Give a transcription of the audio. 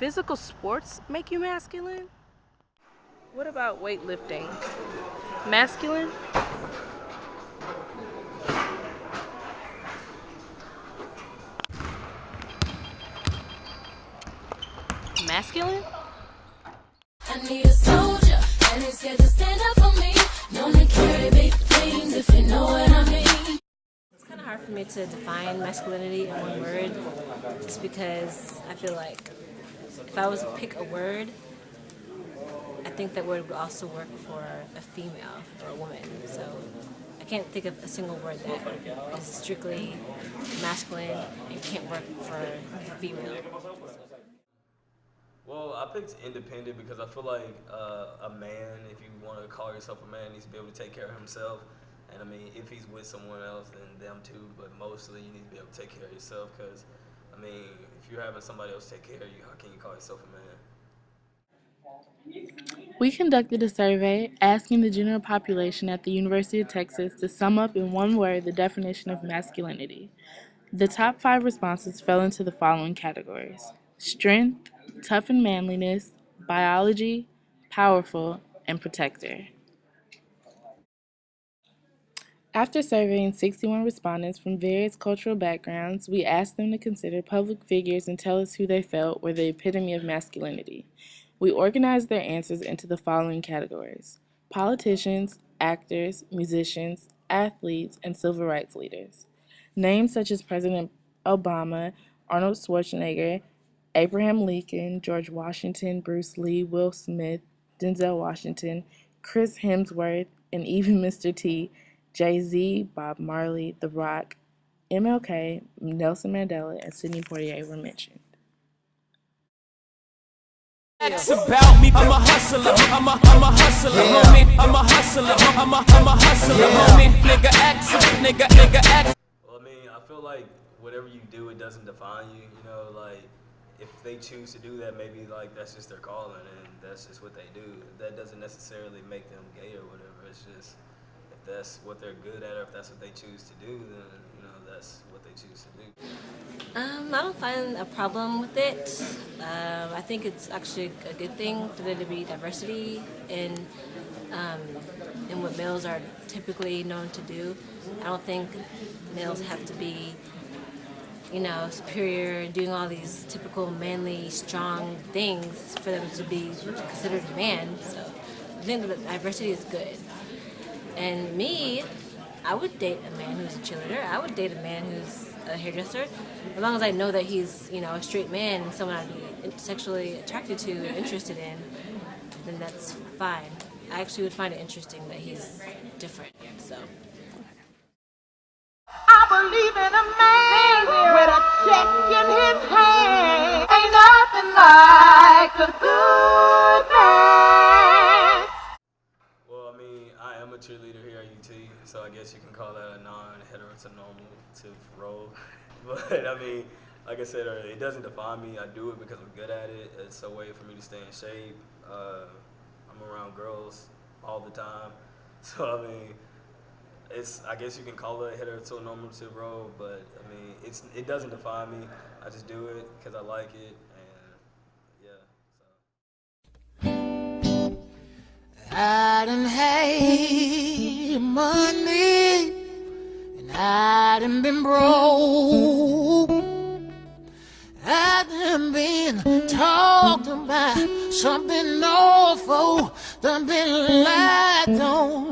physical sports make you masculine? What about weightlifting? Masculine? Masculine? I need a soldier, and he's scared to stand up for me. Known to carry big things, if you know what I mean. It's kind of hard for me to define masculinity in one word, just because I feel like if I was to pick a word, I think that word would also work for a female or a woman. So I can't think of a single word that is strictly masculine and can't work for a female. Well, I picked independent because I feel like a man, if you want to call yourself a man, needs to be able to take care of himself. And I mean, if he's with someone else, then them too. But mostly, you need to be able to take care of yourself. Because I mean, if you're having somebody else take care of you, how can you call yourself a man? We conducted a survey asking the general population at the University of Texas to sum up in one word the definition of masculinity. The top 5 responses fell into the following categories: strength, tough and manliness, biology, powerful, and protector. After surveying 61 respondents from various cultural backgrounds, we asked them to consider public figures and tell us who they felt were the epitome of masculinity. We organized their answers into the following categories: politicians, actors, musicians, athletes, and civil rights leaders. Names such as President Obama, Arnold Schwarzenegger, Abraham Lincoln, George Washington, Bruce Lee, Will Smith, Denzel Washington, Chris Hemsworth, and even Mr. T, Jay-Z, Bob Marley, The Rock, MLK, Nelson Mandela, and Sidney Poitier were mentioned. It's about me. I'm a hustler. I'm a hustler, homie. I'm a hustler. I'm a hustler, homie. Nigga act. Well, I mean, I feel like whatever you do, it doesn't define you. You know, like if they choose to do that, maybe like that's just their calling and that's just what they do. That doesn't necessarily make them gay or whatever. It's just if that's what they're good at or if that's what they choose to do, then you know that's what they choose to do. I don't find a problem with it. I think it's actually a good thing for there to be diversity in what males are typically known to do. I don't think males have to be, superior and doing all these typical manly, strong things for them to be considered a man. So I think that diversity is good. And me, I would date a man who's a cheerleader. I would date a man who's a hairdresser, as long as I know that he's, a straight man and someone I'd be sexually attracted to and interested in, then that's fine. I actually would find it interesting that he's different, so. I believe in a man with a check in his hand. Ain't nothing like a good man. Well, I mean, I am a cheerleader here at UT, so I guess you can call that a non-heteronormative role. But I mean, like I said earlier, it doesn't define me. I do it because I'm good at it. It's a way for me to stay in shape. I'm around girls all the time, so I mean, I guess you can call it a heteronormative role, but I mean, it doesn't define me. I just do it because I like it, and yeah. So. I done had money, and I done been broke. I done been talked about, something awful, done been lied on.